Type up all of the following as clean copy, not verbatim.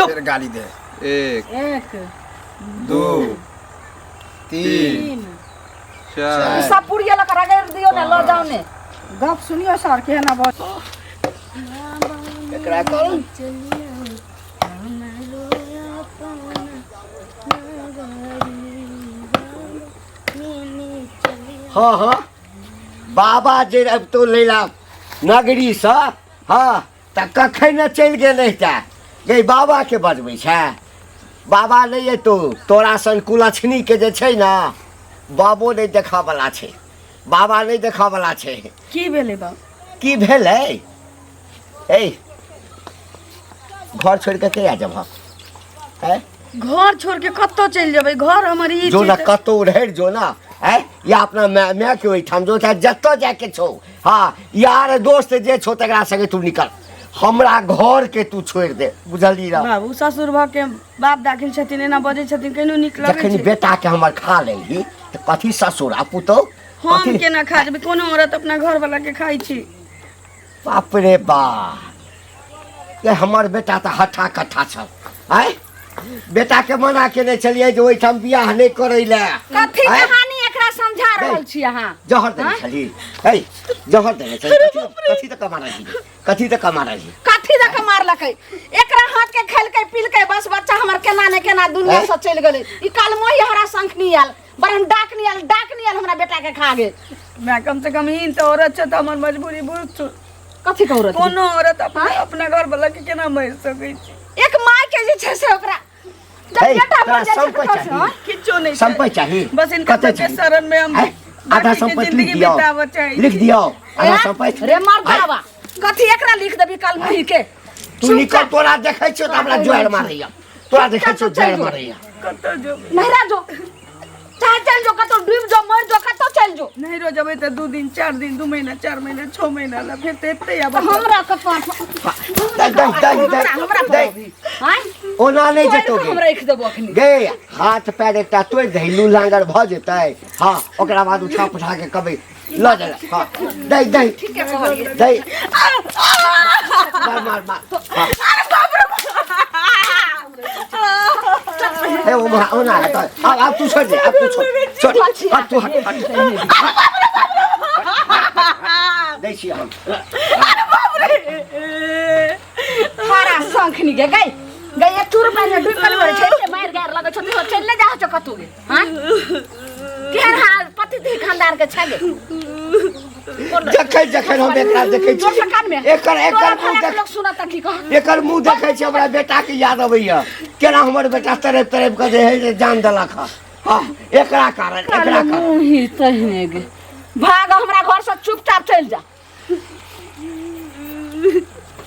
फिर गाली दे। 1 2 3 4 सब पुड़िया ला करा के दियो ना लो जाओ ने गप सुनियो सर के ना बस एकरा कौन हाँ हाँ बाबा जे अब तो लेला नगरी से हाँ त कखन चल गेलै गे बाबा के बजबै छै बाबा नहीं तो तोरा सन कुलछनी के जे छै ना बाबो नहीं देखा वाला छै बाबा नहीं देखा वाला छै की भेलै बा की भेलै ए घर छोड़ के के आ जब है घर छोड़ के कत्तो चल जेबै घर हमर ई जो ना कतो रह जो ना है या अपना मैं के ओइठाम जो था जत्तो जाके छो हाँ यार दोस्त जे छो तकरा संगे तू निकल हमरा घर के तू छोड़ दे बुझली रा बाबू ससुर भ के बाप दाखिल छथिन एना बजै छथिन केनो निक लगै जखन छै बेटा के हमर खा लेली त कथी ससुर आ पुतो हम केना खा जेबै कोनो औरत अपना घर वाला के खाइ छी बाप रे बा ये हमर बेटा त हठा कट्ठा छल है बेटा के मना केने छलिए जे ओइठाम बियाह नहीं करै ले कथी कहानी एकरा समझा रहल छी अहाँ जहर देने छली है जहर देने छली कथी त कमा रही कथी त कमा रही कथी द के मारलकै एकरा हाथ के खेलकै पीलकै बस बच्चा हमर केना ने केना दुनिया से चल गेलै ई काल मोही हमरा संखनी आल बरन डाक नियल हमरा बेटा के खा गेल मैं कम से कम इन त औरत छ त हमर मजबूरी बुझ छु कथी के औरत कोनो औरत अपना घर वाला के केना मार सकै छै एक माय के जे छै से ओकरा जब बेटा मर जाय छै चाहिए किछो नहीं संपत्ति चाहिए बस इनका के शरण में हम आधा संपत्ति लिख दियो लिख दियो आधा संपत्ति रे मार बाबा कथी एकरा लिख देबी काल मोही के तू निकल तोरा देखै छियो त हमरा जोर मारैया तोरा देखै छियो जोर मारैया कत्तो जो नहरा जो चाहे चल जो कतो डूब जो मर जो कतो चल जो नहीं रो जबै त 2 दिन 4 दिन 2 महीना 4 महीना 6 महीना ला फिर त एते अब हमरा के पास दे हां ओना नहीं जतोगे हमरा रख देबो अखनी गे हाथ पैर एकटा तोड़ धैलू लांगर भ जेतै हां ओकरा बाद उठा पुठा के कबै ल जा हां दे दे ठीक है कहलिए दे मार अरे बाप रे ए ओना अब तू छोड़ दे अब तू छोड़ अब तू हट दे छी हम अरे बाप रे हारा संखनी के गई गई चूर में डूब कर छै मार गार लगे छ तो चल ले जा छ कतु गे हां केहन हाल पति दी खानदार के छगे जखन हम एकरा देखै छी एकर मुंह देख लोग सुनत की कह एकर मुंह देखै छी हमरा बेटा के याद अबैया केना हमर बेटा तरफ के जे है जान देलक हां एकरा कारण ही तहने गे भाग हमरा घर से चुपचाप चल जा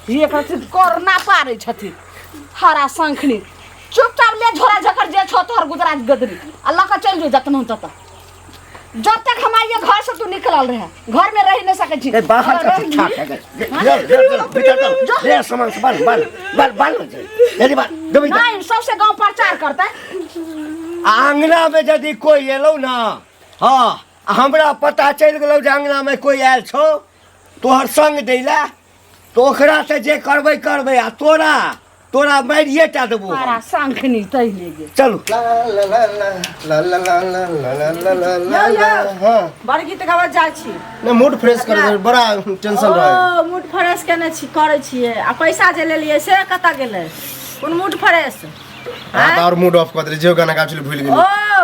ये कथि करना पारे छथि हरा संखनी चुपचाप ले झोरा झकर जे छ तोहर गुजरात गदरी अल्लाह का चल जो जतन तत जब तक हमारे घर से तू निकलल रहे घर में रह नहीं सके छी ए बाहर का ठीक है बेटा ले सामान बन जल्दी बात दबी नहीं सबसे गांव प्रचार करता आंगना में यदि कोई एलो ना हां हमरा पता चल गेलो जे आंगना में कोई आयल छो तोहर संग देला तो ओकरा से जे करबै आ तोरा मारिए टा देबो हरा संखनी तई ले गे चलो हां बड़ गीत गावत जा छी ने मूड फ्रेश कर दे बड़ा टेंशन रहे ओ मूड फ्रेश केने छी करै छिए आ पैसा जे लेलिए से कता गेलै कोन मूड फ्रेश हां और मूड ऑफ कर दे जे गाना गाछली भूल गेली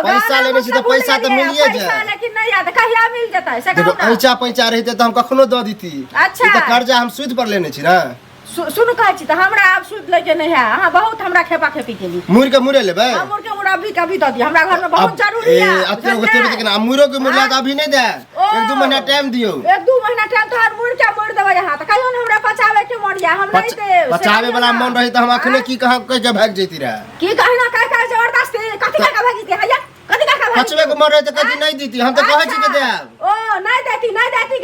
पैसा लेने छी तो पैसा तो मिलिए जाए पैसा लेकिन नहीं याद कहिया मिल जता से देखो पैसा रहते तो हम कखनो द दीती अच्छा ई तो कर्जा हम सूद पर लेने छी ना सुनु कहै छी त हमरा आब सूद लेके नहीं है हां बहुत हमरा खेपा खेपी केली मुड़ लेबै मुड़ के मुड़ा भी कभी द दी हमरा घर में बहुत जरूरी है अते होते के ना मुरो के मुड़ला तो अभी नहीं दे 1-2 महीना टाइम दियो 1-2 महीना टाइम तो मुड़ देबै यहां त कहियो न हमरा पचावे के मरिया हम नहीं दे पचावे वाला मन रही तो हम अखने की कह के भाग जैती रहा की कहना का जबरदस्ती कथि का भागी के हैया कथि का भागी पचवे को मन रही तो कथि नहीं दीती हम तो कहै छी के दे ओ नहीं देती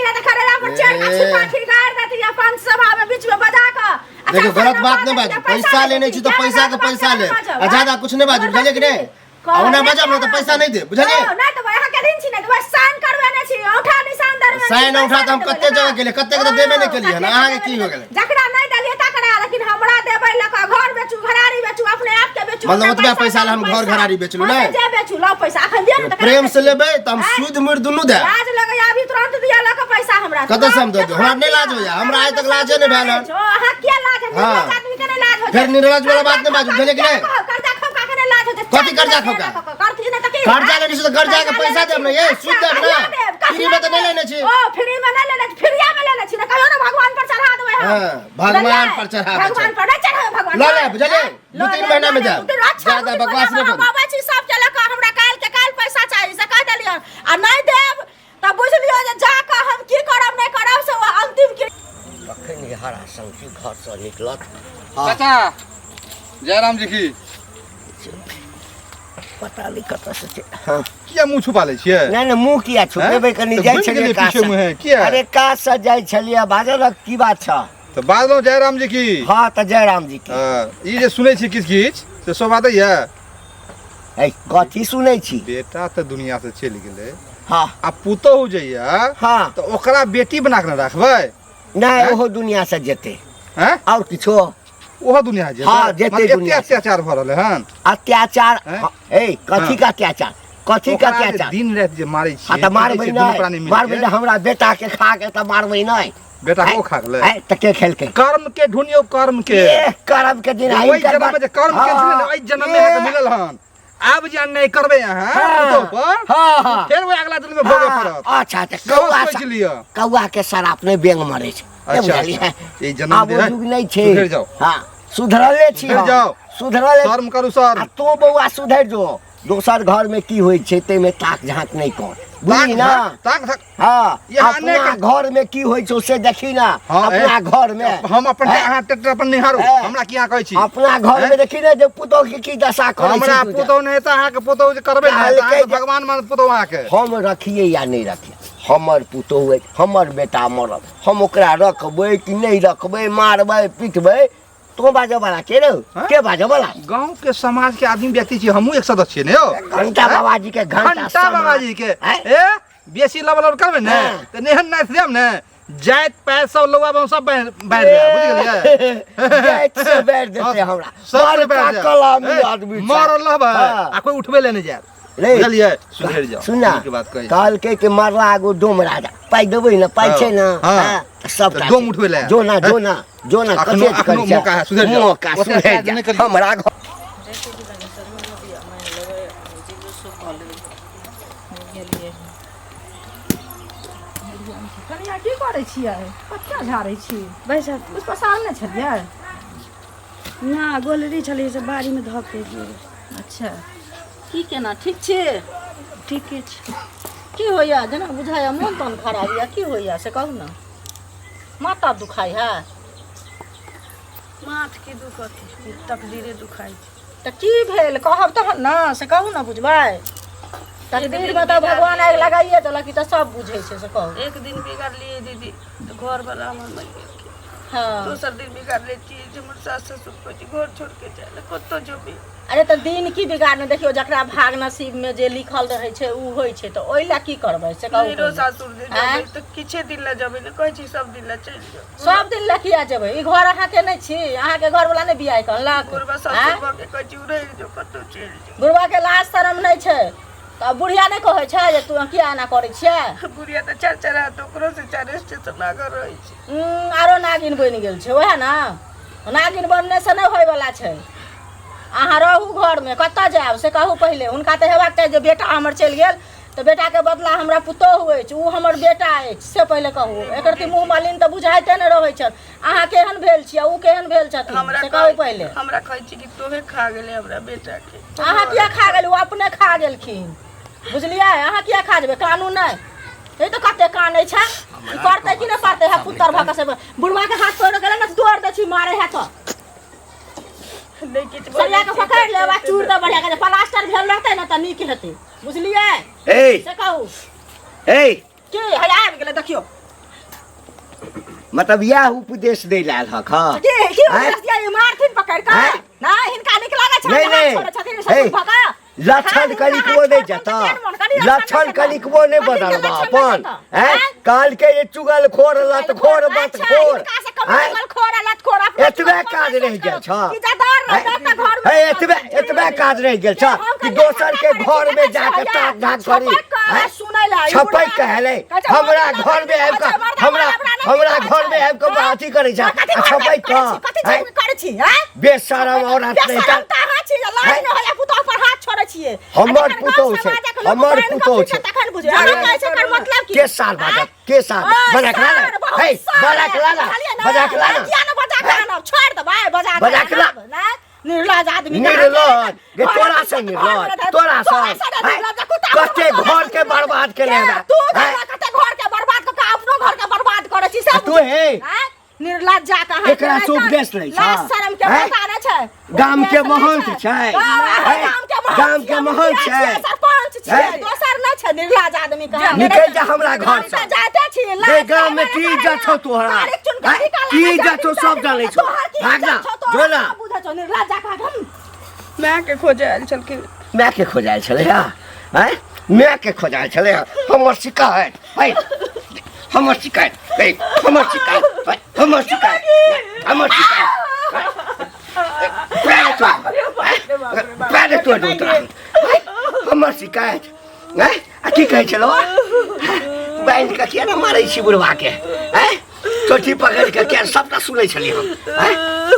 के त खरेरा पर चढ़ के छिपा गाड़ देती या पांच सभा में बीच में बजा के देखो गलत बात नहीं बाजू पैसा लेने छी तो पैसा के पैसा ले आ ज्यादा कुछ नहीं बाजू बुझलिए कि नहीं औना बजाब न तो पैसा नहीं दे बुझलिए नहीं तो यहाँ के दिन छी नहीं तो साइन करवाने छी औठा निशान दरवाने साइन औठा तो हम कत्ते जगह गेले कत्ते के तो देबे नहीं केलिए ना अहाँ के की हो गेले जकरा नहीं देलिए तकरा लेकिन हमरा देबै लका घर बेचू घरारी बेचू मतलब ओतबे पैसा ला हम घर घरारी बेचलू नहीं जे बेचू लो पैसा अखन दे न प्रेम से लेबे त हम शुद्ध मूर्त दुनू दे लाज लगे अभी तुरंत दिया ला के पैसा हमरा कत से हम दे दो हमरा नहीं लाज हो जा हमरा आज तक लाजे नहीं भेल हां क्या लाज है हाँ। आदमी के लाज हो फिर निर्लज वाला बात नहीं बाजू भेले कि नहीं कर्जा खा के लाज हो जाए कथी कर्जा खा करती न त की कर्जा लेने से तो कर्जा के पैसा देब ना ये शुद्ध देब ना फ्री में तो नहीं लेने छी ओ फ्री में नहीं लेने फ्रीया में लेने छी ना कहियो ना भगवान पर चढ़ा देबै हम हां भगवान पर चढ़ा दे भगवान पर नहीं चढ़ावे भगवान ला ले बुझले 2-3 महीना में जा ज्यादा बकवास नहीं कर बाबा जी सब चला का हमरा काल के काल पैसा चाहिए से कह देलियन आ नहीं देब त बुझ लियो जे जा के हम की करब नहीं करब से अंतिम की कखन हरा संखी घर से निकलत चाचा जयराम जी की पता नहीं कत से हां किया मुंह छुपा ले छिए नहीं नहीं मुंह किया छुपेबे कनी जाय छलिए का पीछे मुंह है किया अरे का से जाय छलिए बाजल की बात छ तो बादलो जयराम जी की हां त जयराम जी की ई जे सुनै छी किछ किछ से सब बात है ए कथी सुनै छी बेटा तो दुनिया से चल गेले हां आ पुतो हो जइया हां तो ओकरा बेटी बना के रखबै नहीं ओहो दुनिया से जेते हैं और किछो ओहो दुनिया जे हाँ, जेते दुनिया से। अत्याचार भ रहले हन अत्याचार हैं? हाँ, ए कथी हाँ। का अत्याचार कथी का ओकरा जे अत्याचार दिन रात जे मारै छी हाँ त मारबै नहीं मारबै त हमरा बेटा के खा के त मारबै नहीं बेटा को खा गेले ए त के खेलकै कर्म के ढूंढियो कर्म के ए करब के दिन ओइ जन्म में जे कर्म के छले ओइ जन्म में अहाँके मिलल हन आब जे अन्याय करबै अहाँ पुतो पर हां हां फेर वो अगला दिन में भोगे पड़त अच्छा त कहो कौआ सोच लियो कौआ के सराप ने बेंग मारे छै अच्छा ये जन्म आब दे है जुग नहीं छै सुधर जाओ हां सुधरले छी सुधर जाओ सुधरले शर्म करू सर आ तो बौआ सुधर जो दोसर घर में की होय छै ते में ताक झांक नहीं कर बुझी ना ताक हाँ यहाँ अपना नहीं घर में की होय छै से देखी ना हाँ, अपना घर में हम अपन हैं? अहाँ ट्रैक्टर अपन निहारू हैं? हमरा किया कहै छी अपना घर हैं? में देखी ना जे पुतो की दशा करे हमरा छै पुतो नहीं त अहाँ के पुतो जे करबै ना काल त अहाँ के के भगवान मान पुतो अहाँ के हम रखिए या नहीं रखिए हमर पुतो हुए हमर बेटा मरल हम ओकरा रखबै कि नहीं रखबै मारबै पिटबै तो बाजो वाला के रे हैं? के बाजो वाला गांव के समाज के आदमी व्यक्ति छी हमहू एक सदस्य छियै ने यौ घंटा बाबा जी के घंटा बाबा जी के हैं? ए बेसी लबल करबै ने हैं? त नेहन नाथ देब ने जाइत पैर सब लोग अब सब बैठ रहा बुझ गेलिए जाइत से बैठ देते हमरा सब मार बैठ का जाए। कलामी आदमी छै। मरल रहबै हाँ। आ कोई उठबे ले नहीं जाए रे बुझलिए सुधर जाओ सुना के बात कही कहलकै कि मरला आगो डोम राजा पाइ देबै न पाइ छै न हाँ। हाँ, त सब त डोम उठबै ले जो ना अखनो- कते अखनो मौका है, सुधर जाओ। मौका ओते सुधर अत्याचार जा नहीं करियो। हमरा घर कनिया की करै छियै कत्ता झाड़ै छी बैसा कुछ पसंद नहि छलियै ना गोलरी छलै से बाड़ी में धऽ के गेल अच्छा की केना ठीक छी ठीके छै की होइया जेना बुझाइया मोन तन खराब या की होइया से कहू ना माथा दुखाइ है माथ के दुखत तकदीरे दुखाइ छै तऽ की भेल कहब तहन ना से कहू ना बुझबै तकदीर में तऽ भगवान आगि लगाइए देलक ई तऽ सब बुझै छै से कहू एक दिन बिगाड़लिए दीदी तो घर वाला हमर मर गेल हाँ दोसर दिन बिगाड़ले छी जे हमर सास ससुर कहै छै घर छोड़ के जाए कतौ जेबी अरे तऽ दिन की बिगाड़ने देखियो जकरा भाग नसीब में जे लिखल रहै छै उ होइ छै तऽ ओइ ला की करबै से कहू मेरो पहिने। सासुर जे आँय? जेबै तऽ किछे दिन ला जेबै ने कहै छी सब दिन ला चलि जाओ सब दिन ला किया जेबै ई घर अहाँके नहि छी अहाँके घरवला नहि बियाह कहलक गुरबा आँय? सासुर भऽ के कहै छी उड़ै जो कतौ चलि जाओ बुढ़वा के लाज शरम नहि छै तऽ बुढ़िया नहि कहै छै जे तू किया एना करै छियै बुढ़िया तऽ चरचरा तऽ ओकरो से 4 स्टेशन आगे रहै छै आरो नागिन बनि गेल छै वएह ना नागिन बनने से नहि होयवला छै अहाँ रहू घरमे कतऽ जायब से कहू पहिले हुनका तऽ हेबाक चाही जे बेटा हमर चलि गेल तऽ बेटाके बदला हमरा पुतोहु अछि ओ हमर बेटा अछि से पहिले कहू एकर तऽ मुँह मालिन तऽ बुझाइते नहि रहै छथि अहाँ केहन भेल छियै ओ केहन भेल छथिन से कहू पहिले हमरा कहै छी कि तोहे खा गेले हमरा बेटा के अहाँ किया खा गेल ओ अपने खा गेलखिन बुझलियै अहाँ किया खा जेबै कानून नहि ये तो कते कानै छै ई करतै कि नहि करतै है पुत्तर भऽ के से बुढ़वा के हाथ पकड़ के ने तोड़ दै छी मारे है तो नहीं किछ सरिया के पकड़ लेबा चूड़ दे बढ़िया के प्लास्टर भेल रहतै ना त नीक हेतै बुझलियै ए से कहू ए की है आबि गेलै देखियो मतलब यह उपदेश दे लाल हक हाँ की दिया ई मारथिन पकड़ के हैं? ना हिनका नीक लागै छै नहीं, नहीं। छोड़े छथिन हे, सब भगा लक्षण करी को नहीं जता लक्षण कनिकबो नहीं बदलबा अपन हैं काल के ये चुगल खोर लत खोर बत खोर एतबे काज रह गेल छ हे एतबे काज रह गेल छ कि दोसर के घर में जाके टाक ढाक करी छपै कहले हमरा घर में आबि के हमरा घर में आबि के अथी करै छ छपै क बेशरम औरत नहीं हमर पुतौ छै के साल बजा के लाना हे बजा के लाना निर्लज आदमी निर्लज गे तोरा से कते घर के बर्बाद केले तू कते घर के बर्बाद क के अपनो घर के बर्बाद करे छी सब तू हे निर्लज जा कहां एकरा सब बेच लै छ शर्म के पता नै छै गाम के महंत छै गाम के महंत छै सरपंच छै दोसर नै छै निर्लज आदमी का निकल जा हमरा घर से जाते छी गे गाम में की इज्जत छौ तोहरा की इज्जत छौ सब जानै छौ भाग जा जो ना बुझा छौ निर्लज जा कहां मैं के खोजे आयल चल के मैं के खोजाय छले हैं मैं के खोजाय छले हमर शिकायत है हमर शिकायत है हमर शिकायत पहले तो हमर शिकायत है की कहै छलो बैंक का किया न मारै छी बुढ़वा के हैं चोटी पकड़ के क्या सबटा सुनै छली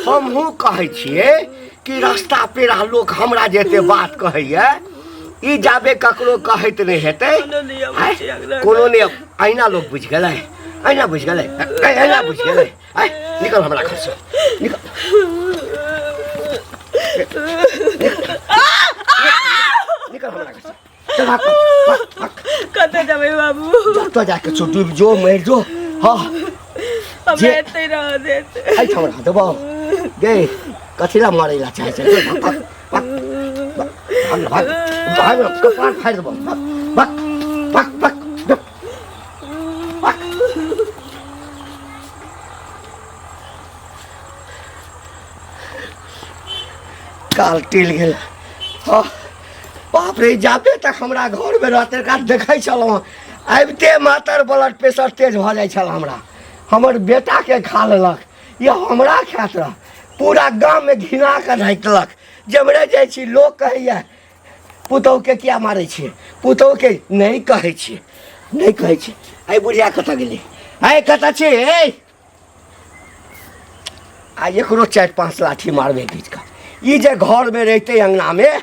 हमहू कहै छियै कि रास्ता पेरा लोग हमरा जेते बात कहैया ई जाबे ककरो कहैत नहीं हेतै कोनो ने आईना लोग बुझ गेलै आईना बुझ गेलै निकल हमरा घर से निकल हमरा घर से चल भाग कते जाबे बाबू तो जाके डूब जो मर जो हां अब एते रह देते आई हमरा दबो गे कथिला मारैला चाहे छै भाग कपार फाड़ देबो भाग काल टिल गेल बाप रे जाबे तक हमरा घर में रहते का देखै छलहुँ आबिते मातर ब्लड प्रेशर तेज भ जाइ छल हमरा हमर बेटा के खा लेलक ये हमरा खात रह पूरा गांव में घिना के ढकलक जबरे जाइ छी लोग कहैया पुतौ के किया मारै छी पुतौ के नहीं कहै छी आई बुढ़िया कत गेली आई कत छी आ एकरो 4-5 लाठी मारबे बीच का ई जे घर में रहते अंगना में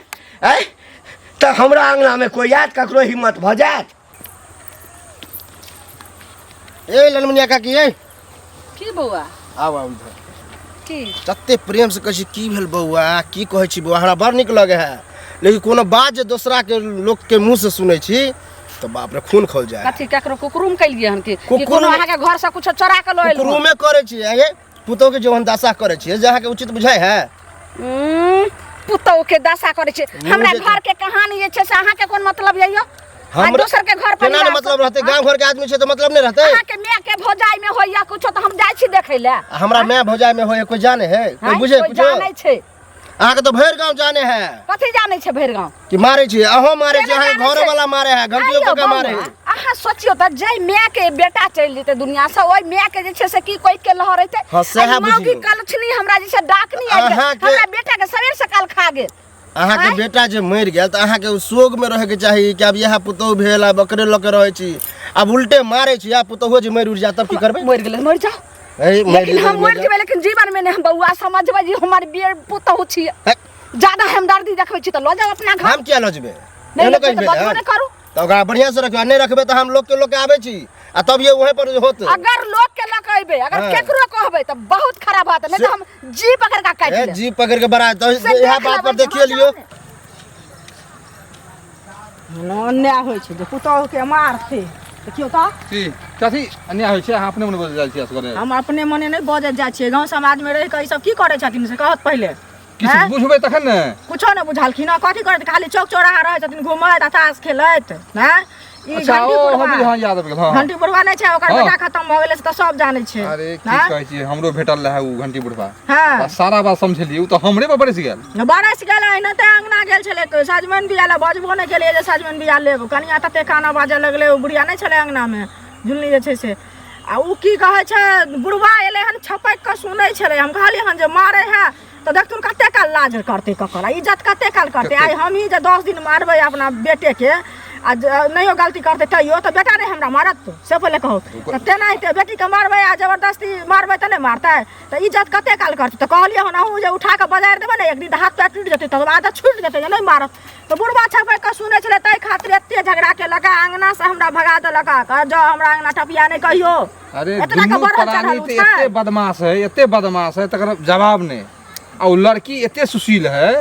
तो हमरा अंगना में कोई याद ककरो हिम्मत भ जात ए ललमुनिया काकी ए की बौआ आउ इधर की तते प्रेम से कहै छी की भेल बौआ की कहै छी बौआ हमरा बड़ नीक लगे है लेकिन कोनो बात जे दूसरा के लोग के मुंह से सुनै छी तो बाप रे खून खौल जाए कथी ककरो कुकुरुम कैलिए हन कि कोनो अहाँ के घर से कुछ चोरा के लइल कुकुरुम में करे छी ये पुतौ के जवन दशा करे छी जहाँ के उचित बुझाय है पुतौ के दशा करे छी हमरा घर के कहानी जे छै से अहाँ के कोन मतलब यइयो हम दोसर के घर पर केना मतलब रहते गांव घर के आदमी छै तो मतलब नहीं रहते अहाँ के माय के भौजाई में होइया कुछ तो हम जाय छी देखै ले हमरा माय भौजाई में होय कोई जाने है कोई बुझे कुछ जानै छै अहाँ के तो भैर गांव जाने है कथी जानै छै भैर गांव कि मारे छी अहो मारे छी अहाँ घर वाला मारे है घंटियों के मारे है अहाँ सोचियो त जय माय के बेटा चल जेते दुनिया से ओय माय के जे छै से की कोई के लहर रहते मौगी कलछनी हमरा जे छै डाकनी आ हमरा बेटा के सवेर सकाल खा गेल अहाँ के बेटा जे मर गेल त अहाँ के शोक में रहे के चाहिए कि अब यह पुतौ भेल आ बकरे ल के रहे छी अब उल्टे मारे छी आ पुतौ जे मर उड़ जा तब की करबे मर गेल मर जा लेकिन हम मर जेबे लेकिन जीवन में नहीं हम बउआ समझबे जी हमार बेर पुतौ छी ज्यादा हमदर्दी देखबै छी त ल जाओ अपना घर हम क्या ल जेबे नहीं करू तो ओकरा बढ़िया से रखबे नहीं रखबे तो हम लोग के आबे छी आ तब ये वहीं पर होत अगर लोग के लकइबे अगर केकरो कहबे त बहुत खराब बात नहीं तो हम जी पकड़ के काट ले जी पकड़ के बड़ा तो यह बात पर देखिए लियो अन्याय होय छै जे पुतौ के मारते देखियो त की कथी अन्याय होय छै अहाँ अपने मन बोल जाइ छी असगरे हम अपने मने नहीं बजे जाइ छियै गांव समाज में रह के ई सब की करे छथिन से कहत पहले किछ बुझबै तखन ने कुछो न बुझालखिन कथी करत खाली चौक चौराहा रहे छथिन घुमैत ताश खेलैत हैं ई अच्छा घंटी ओ बुढ़वा। हम हाँ याद आबि गेल हाँ घंटी बुढ़वा नहीं छै ओकर हाँ। बेटा खत्म भ गेलै से त सब जानै छै। अरे की हाँ? कहै छी हमरो भेटल रहे उ घंटी बुढ़वा हाँ आ सारा बात समझलिए उ तो हमरे पर बरस गेल। बरस गेलै न ते अंगना गेल छलै सजमन बिया ले बजबो नहि केलियै जे सजमन बिया लेब कनिया तते खाना बाजऽ लगलै ओ बुढ़िया नहि छलै अंगना में झुलनी जे छै से आ उ की कहै छै बुढ़वा एलै हन छपैक के सुनै छलै हम कहलियै हन जे मारै है तो देखथुन कते काल लाज करते ककर इज्जत कते काल करते आइ हम ही जे 10 दिन मारबै अपना बेटे के आ नहियो गलती करते तैयो तो बेटा नहीं हमरा मारत से पहले कहो तो तेनाहिते बेटी के मारबै आ जबरदस्ती मारबै तो नहीं मारतै तो इज्जत कते काल करते तो कहलिए हन अहूँ जे उठा के बाजार देबै ने एक दिन हाथ पैर टूट जेतै तब आदत छूट जेतै जे नहीं मारत तो बुढ़वा छपै के सुनै छलै तै खातिर एते झगड़ा केलक अंगना से हमरा भगा देलक कह जो हमरा अंगना टपिया नहीं कहियो। अरे एतना के दुनू बढ़ल प्राणी चढ़ल ते छै। एते बदमाश है तकर जवाब नहीं और लड़की एते सुशील है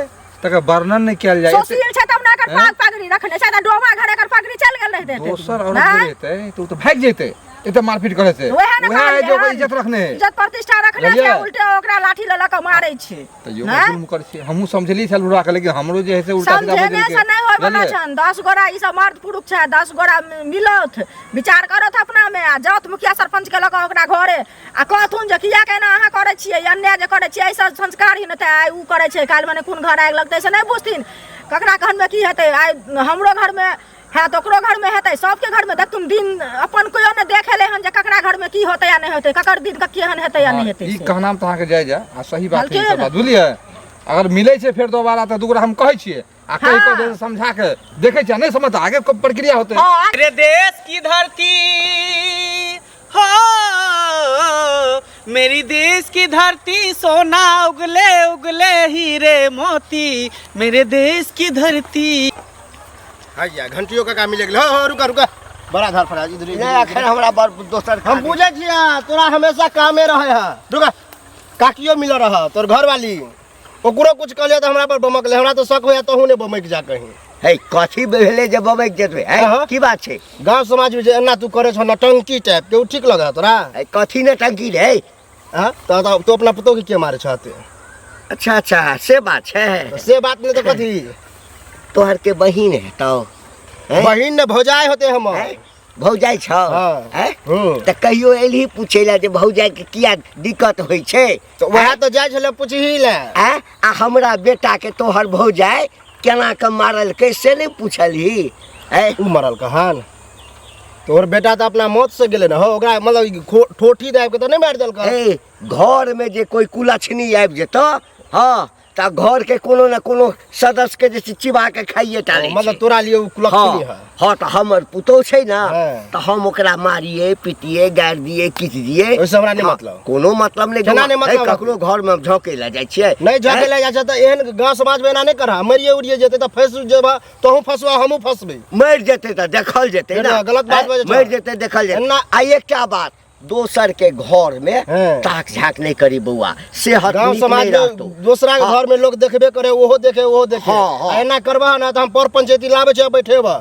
तकर वर्णन नहीं किया जाए। सोशील छै तब ना एकर पाग पगड़ी रखने छै त डोमा घर एकर पगड़ी चल गेल रहते दोसर औरत जे रहते तो उ तो भाग जेते एते मारपीट करे से वएह ने वएह जो कहलियै, इज्जत रखने इज्जत प्रतिष्ठा रखने बुझलियै? छै उल्टे ओकरा लाठी ल के मारै छै। तो यो हैं? जुल्म करे छै हमहू समझली छल बुढ़वा के लेकिन हमरो जे है से उल्टा सीधा समझेने बजल से नहीं होय वाला छन 10 गोरा ई सब मर्द पुरुष छै 10 गोरा मिलत विचार करत अपना में आ जात मुखिया सरपंच के लक ओकरा घरे आ कहथुन जे किया केना अहाँ करे छियै अन्याय जे करे छियै ऐसा संस्कार ही न त आइ उ करे छै काल मने कोन घर आग लगतै से नहीं बुझथिन ककरा कहन में की हेतै आइ हमरो घर में है तो ओकरो घर में हेतै सबके घर में देखथुन दिन अपन कोयो ने देखेले हन जे ककरा घर में की होतै या नहीं होतै ककर दिन का केहन हेतै या नहीं हेतै ई से। कहनाम तो अहाँ के जायज आ सही बात हल्के है ई सब ना। बात बुझलियै अगर मिलै छै फेर दोबारा तो दूगरा हम कहै छियै आ कहि हाँ। के समझा के देखै छियै नहीं समझ आगे को प्रक्रिया होतै। हाँ, मेरे देश की धरती हो मेरी देश की धरती सोना उगले उगले हीरे मोती मेरे देश की धरती। हैया घंटियो का मिले गेल हो रुका रुका बड़ा धार फराज इधर नहीं अखन हमरा बड़ दोसर हम बुझे छियै तोरा हमेशा कामे रहे है रुका काकियो मिल रहा तोर घर वाली ओकरो कुछ कहलिए तो हमरा पर बमक ले हमरा तो शक होया तहू ने बमक जा कहीं है कथी भेले जे बबैक जेतै है हाँ। की बात छै गांव समाज में जे एना तू करे छ नटंकी टाइप के उ ठीक लगा तोरा है कथी ने टंकी रे हां तो अपना पुतो के के मारे छते अच्छा अच्छा से बात छै से बात नहीं तो कथी तोहर के बहिन है तो बहिन ने भौजाई होते हम भौजाई छ हाँ। हैं हम्म। त कहियो एलही पूछे ला जे भौजाई के किया दिक्कत होई छै तो वह तो जाय छले पूछही ले आ हमरा बेटा के तोहर भौजाई केना के मारल कैसे नहीं पूछलही है उ मरल कहान तोहर बेटा तो अपना मौत से गेले न हो ओकरा मतलब ठोठी दाब के तो नहीं मार देल का ए घर में जे कोई कुलछनी आबि जेतो हाँ त घर के कोनो न कोनो सदस्य के जे चिबा के खाइए टाले मतलब तोरा लिए उ कुलक्षणी है हाँ तो हमर पुतो छै ना हाँ। तो हम ओकरा मारिए पीटिए गाड़ दिए किच दिए ओइसे हमरा नहीं हाँ, मतलब कोनो मतलब नहीं केना नहीं मतलब है, ककरो घर में झोंके ला जाइ छियै नहीं झके ले जा तो एहन गांव समाज में एना नहीं करा मरिए उड़िए जेते तो फंस जेबा तोहू फंसवा हमहू फंसबे मर जेते तो देखल जेते ना गलत बात बजे छौ। मर जेते देखल जेते ना- आ एक क्या बात दोसर के घर में हाँ। ताक झाक नहीं करी बउआ सेहत गांव नीक समाज नहीं में रहतो दूसरा के हाँ। घर में लोग देखबे करे ओहो देखे ओहो देखे हाँ, हाँ। आ एना करबा ना तो हम पर पंचायती लाबे छै बैठेबा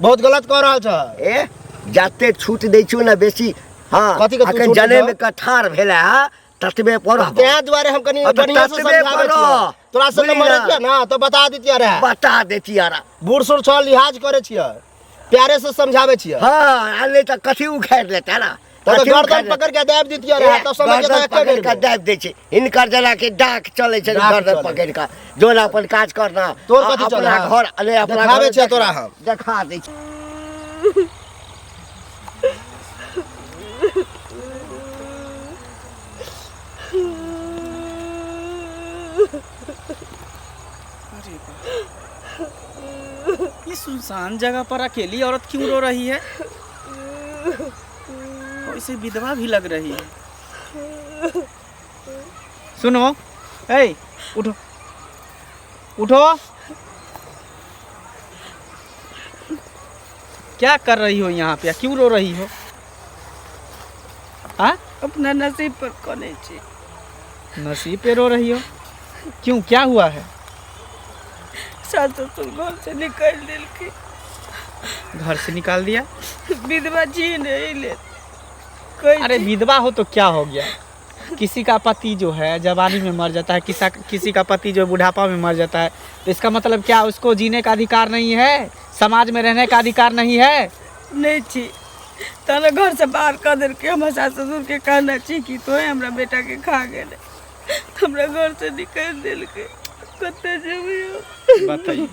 बहुत गलत कर रहल छ ए जाते छूट दै छियो ना बेसी हाँ कथी के तू अखन छूट जने दै में कठार भेला ततबे पर तें दुआरे हम कनी अब तो बढ़िया से ततबे समझावे करो। छियै तोरा से बुझली नंबर ना? रखिया ना तो बता देतिया रहे बता देती यार बूढ़ सूढ़ छ लिहाज करे छियै प्यारे से समझावे छियै हाँ आ नहीं तो कथी उखाड़ लेता ना तो कथी गर्दन उखाड़ पकड़ के दाब देतिया लेता? रहे तो समझ गर्दन जेता एके पकड़ बेर के में। दाब दै छै हिनकर जना के डाक चले छै डाक गर्दन चले। पकड़ के जोन अपन काज करना तोर आ- कथी चले, अपना हाँ? घर अरे अपना देखावे घर छियै देखा- तोरा हम। देखा दै छै ये सुनसान जगह पर अकेली औरत क्यों रो रही है कोई विधवा भी लग रही है। सुनो ए उठो उठो क्या कर रही हो यहाँ पे क्यों रो रही हो हाँ अपना नसीब पर कोने छी नसीब पे रो रही हो क्यों क्या हुआ है सास ससुर घर से निकाल दिल के घर से निकाल दिया विधवा जी नहीं ले कोई अरे विधवा हो तो क्या हो गया किसी का पति जो है जवानी में मर जाता है किसी का पति जो बुढ़ापा में मर जाता है तो इसका मतलब क्या उसको जीने का अधिकार नहीं है समाज में रहने का अधिकार नहीं है नहीं छी तारा घर से बाहर कर दे के हमारे सास ससुर के कहना छी कि तो हमरा बेटा के खा गेले हमरा घर से निकाल दिल के कते जेबी बताइए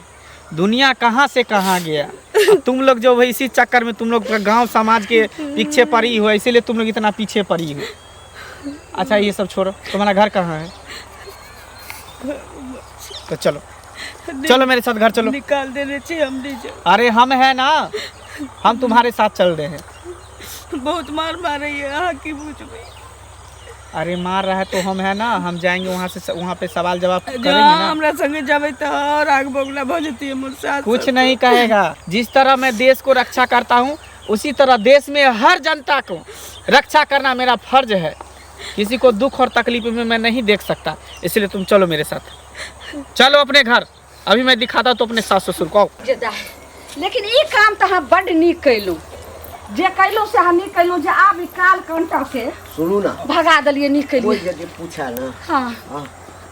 दुनिया कहाँ से कहाँ गया। अब तुम लोग जो है इसी चक्कर में तुम लोग गांव समाज के पीछे पड़ी हो, इसीलिए तुम लोग इतना पीछे पड़ी हो। अच्छा ये सब छोड़ो, तुम्हारा घर कहाँ है? तो चलो चलो मेरे साथ घर चलो। निकाल देने छी हम नहीं जाओ। अरे हम है ना, हम तुम्हारे साथ चल रहे हैं। बहुत मार मारे है यहाँ की पूछ में। अरे मार रहा है तो हम है ना, हम जाएंगे वहाँ से, वहाँ पे सवाल जवाब करेंगे जहाँ ना। हमरा संगे जावे तो और आग बगला भजती है मोर सास। कुछ नहीं कहेगा। जिस तरह मैं देश को रक्षा करता हूँ उसी तरह देश में हर जनता को रक्षा करना मेरा फर्ज है। किसी को दुख और तकलीफ में मैं नहीं देख सकता, इसलिए तुम चलो मेरे साथ, चलो अपने घर। अभी मैं दिखाता तो अपने सास ससुर को। लेकिन ये काम तो हम बड़ नीक कैलू, जे कैलू से हम नीक कैलू, जे आब ई काल कंटा के सुनू ना, भगा दलिए नीक कैलू। कोई यदि पूछा ना, हाँ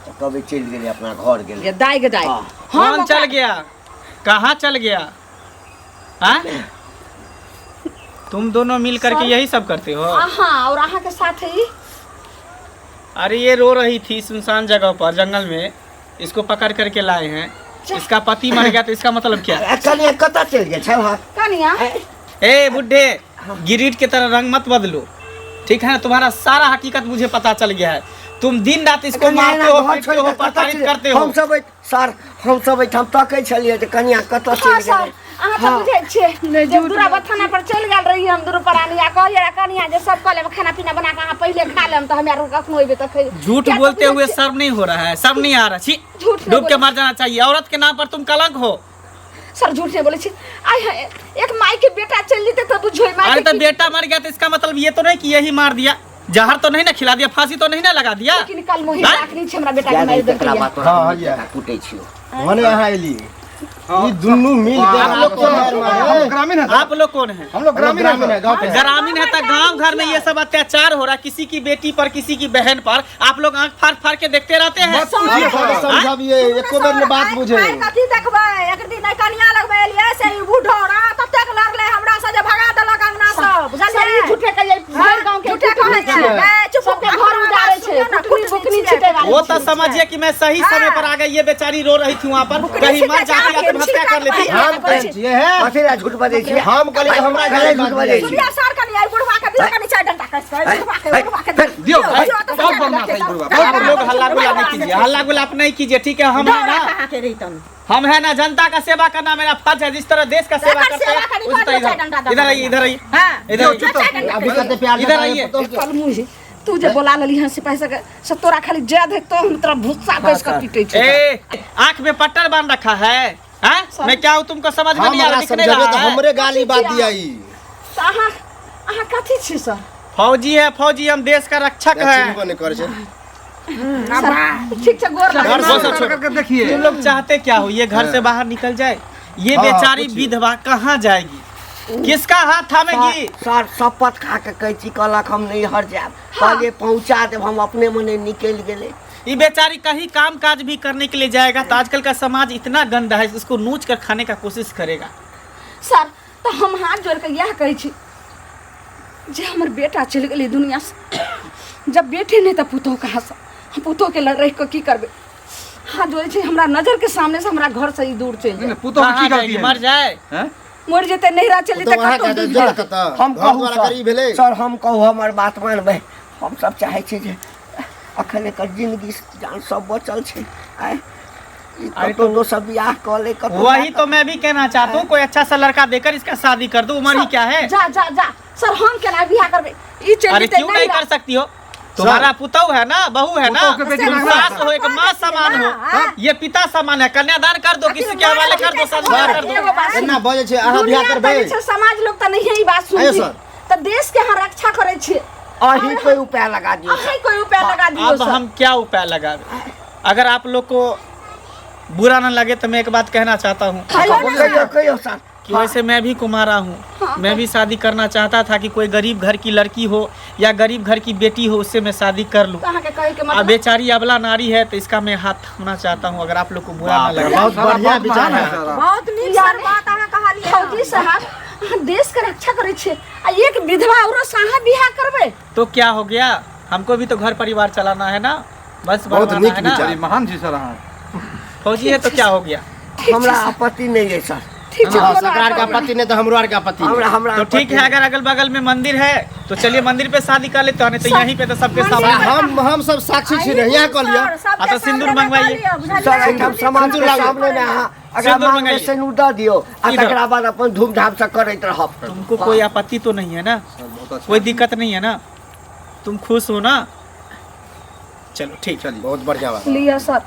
तो कभी चल गेले अपना घर गेले। ये दाई के दाई। हाँ। कौन चल गया? कहाँ चल गया? हाँ? तुम दोनों मिल करके यही सब करते हो? हाँ, और अहाँ के साथ ही। अरे ये रो रही थी सुनसान जगह पर जंगल में, इसको पकड़ करके लाए हैं। इसका पति मर गया तो इसका मतलब क्या? कनिया कता चल गया छै वहाँ? कनिया ए बुड्ढे, गिरीट की तरह रंग मत बदलो, ठीक है ना? तुम्हारा सारा हकीकत मुझे पता चल गया है। तुम दिन रात इसको मारते हो, पीटते हो, प्रताड़ित करते हो। हम सब हम तकै छलिए जे कनिया कता चल हाँ सर, गेलै। अहाँ तो बुझे छे जब दूरा बथाना पर चल गेल रही हम दूर पर आनी आ कहिए कनिया जे सब कहले खाना पीना बना के अहाँ पहले खा लेम तो हमरा कखनो होइबे त खै। झूठ बोलते हुए शर्म नहीं हो रहा है? शर्म नहीं आ रहा? छी, डूब के मर जाना चाहिए। औरत के नाम पर तुम कलंक हो। सर झूठ नहीं बोले छी। आई है एक माई के बेटा चल जेते तो बुझोई माई। अरे तो बेटा मर गया तो इसका मतलब ये तो नहीं कि यही मार दिया, जहर तो नहीं ना खिला दिया, फांसी तो नहीं ना लगा दिया। लेकिन कल मोहि राखनी छै हमरा बेटा के मारि देलकै। हां ये कुटै छियो मने यहाँ एली ये दुन्नू मिल के आप लोग कौन है? ग्रामीण है। आप लोग कौन है? हम लोग ग्रामीण है। गांव के ग्रामीण है तो गांव घर में ये सब अत्याचार हो रहा है, किसी की बेटी पर, किसी की बहन पर, आप लोग आंख फाड़ फाड़ के देखते रहते हैं। समझाबिए एको बेर ने बात बुझे। कथी देखबै? एक दिन कनिया लगबै एलियै से ई बूढ़ोरा ततेक लड़ले हमरा से जे भगा देलक अंगना से। बुझलियै झूठे कहिए भर गांव के झूठे कहै छै। चुप सबके घर उजाड़े छै, कुटनी बुकनी छिटे वाली। वो तो समझिए कि मैं सही समय पर आ गई, ये बेचारी रो रही थी वहाँ पर, कहीं मर जाती आत्महत्या कर लेती। हम कहै छियै है कथि झूठ बजै छियै? हम कहलिए हमरा घरे झूठ बजै छी। सुनिया सर कनिया बुढ़वा के दिल कनि चार डंडा कस के बुढ़वा के दियो बहुत बदमाश है बुढ़वा। आप लोग हल्ला गुल्ला नहीं कीजिए, हल्ला गुल्ला नहीं कीजिए, ठीक है? हम है ना, कहां के रही तुम? हम है ना, जनता का सेवा करना मेरा फर्ज है। जिस तरह देश का सेवा करते हैं उसी तरह इधर आइए, इधर आइए, हां इधर आइए, अभी कते प्यार इधर आइए। कल मुझे तू जे बोला लली हंसी पैसा के सब तोरा खाली जय दे तो हम तेरा भुस्सा बेच के पीटे छै। ए, आँख में पट्टर बांध रखा है? हैं? मैं क्या हूँ तुमको समझ में नहीं आ रहा? दिखने समझाबे रहा तो है? हमरे गाली बात दिया ई अहाँ कथी छी सर? फौजी है, फौजी, हम देश का रक्षक है। चिन्हबो नहीं करे छै। ठीक छै गोर घर लगा। से छोड़ करके देखिए। तुम लोग चाहते क्या हो? ये घर से बाहर निकल जाए? ये हाँ, बेचारी पूछिए। विधवा कहाँ जाएगी? किसका हाथ थामेगी? सर शपथ खा के कहै छी कहलक हम नहीं हर जाब, कहलिए पहुंचा देब, हम अपने मने निकल गेले। ये बेचारी कहीं काम काज भी करने के लिए जाएगा तो आजकल का समाज इतना गंदा है, इसको नोच कर खाने का कोशिश करेगा। सर तो हम हाथ जोड़ के यह कहै छी जे हमर बेटा चल गेलै दुनिया से, जब बेटे नहीं तो पुतोह कहाँ से? हम पुतोह के लड़ रही को की करबे? हाथ जोड़े छी, हमरा नजर के सामने से हमरा घर से ही दूर चल जाए। पुतो की कहाँ गलती जाएगी? है? मर जाए? हैं? मर जेते नहिरा चली तो त वहाँ कतौ कहते दूर जो जाए। कहता हम घर कहू द्वारा करी भेले। सर हम कहू हमर बात मानबै, हम सब चाहै छी जे अखन एकर जिंदगी जान सब बचल छै। आय अरे तो दो सब बियाह कऽ ले कतौ। वही तो मैं भी कहना चाहता हूँ, कोई अच्छा सा लड़का देकर इसका शादी कर दो। उम्र ही क्या है? जा जा जा सर हम केना बियाह करबे? ई चल अरे जेते क्यों नहीं कर सकती हो? तुम्हारा पुतौ है ना, बहू है ना, पुतौ के बेटी तुम में सास हो, एक माँ समान हो, ये पिता समान है। कन्यादान कर दो, किसी के हवाले कर दो, संस्कार कर दो। एना बजे छै अहाँ बियाह करबै? समाज लोग त नहीं ई बात आइयो सुनती सर। त देश के हम रक्षा करे छी। अही कोई उपाय लगा दियो। अहीं कोई उपाय लगा दियो अब सर। हम क्या उपाय लगावे? अगर आप लोग को बुरा न लगे तो मैं एक बात कहना चाहता हूँ कहियो सर कि वैसे मैं भी कुमारा हूँ, मैं भी शादी करना चाहता था कि कोई गरीब घर की लड़की हो या गरीब घर की बेटी हो, उससे मैं शादी कर लूँ। कहां के कहे के अब मतलब बेचारी अबला नारी है तो इसका मैं हाथ थामना चाहता हूँ, अगर आप लोग को बुरा न लगे। बहुत बढ़िया विचार है। बहुत नीक सर बात अहाँ कहलियै। फौजी साहब अहाँ देश के रक्षा करे छे आ एक विधवा औरत से अहाँ बियाह करबे तो क्या हो गया, हमको भी तो घर परिवार चलाना है ना, बस बहुत भरवाना नीक है ना। विचार। बड़ी महान जी सर आप। फौजी है तो क्या हो गया। हमरा आपत्ति नहीं है सर। ठीक छे हाँ, कोनो सरकार का आपत्ति आपत्ति नहीं तो हमरो आर का आपत्ति नहीं। हमरा तो ठीक है, अगर अगल बगल में मंदिर है तो चलिए मंदिर पे शादी कर लेते हैं, तो यहीं पे तो सबके मंदिर सामने। हम सब साक्षी छी नहीं, यहाँ कर लिया। हाँ, तो सिंदूर मंगवाइए। सर एकदम समाज के सामने में अहाँ अगर सिंदूर मांग में मंगाइए। सिंदूर दऽ दियो आ इधर। तकरा बाद अपन धूमधाम से करैत रहब। तुमको कोई आपत्ति तो नहीं है ना, बहुत अच्छा। कोई दिक्कत नहीं है ना, तुम खुश हो ना। चलो ठीक, चलिए। बहुत बढ़िया बात। लिया सर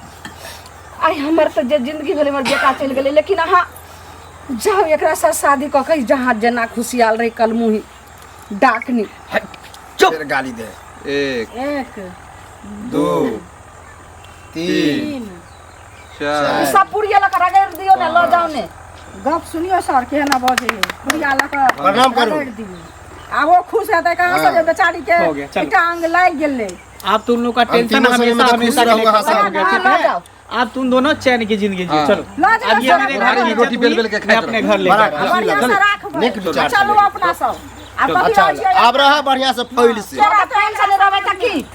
आई हमर तो जे जिंदगी भर हमर बेटा चल गेले, लेकिन अहाँ जाओ एकरा साथ शादी कऽ के जहाँ जना खुशियाल रही कल मुही डाकनी। फिर गाली दे। 1 एक 2 3 तीन 4 सब पुड़िया लगा रगड़ दियो ना, लो जाओ ने। गप सुनियो सर के ना बजे बुढ़िया लगा प्रणाम करू। आ वो खुश है कहाँ से जे बेचारी के हो गया, चलो। टांग लाग गेले। आप तुम लोग का टेंशन तीनों समय में हमेशा तो खुश हमेशा के लिए रहूंगा, खत्म हो गया, हाँ, ठीक लो है। जाओ। आप तुम दोनों चैन की जिंदगी जियो। हाँ। चलो ला जाओ अब ये सर, मेरे घर घर की की रोटी इज्जत बेल बेल हुई, के मैं खाइत अपने रहो। घर ले बड़ा जा रहा हूँ। खुशी बढ़िया लगल। से राखबै। नीक विचार आ चलू छलै। अपना सब। आ अच्छा कभी अब रहा बढ़िया से फैल से। तेरा टेंशन रहे तक की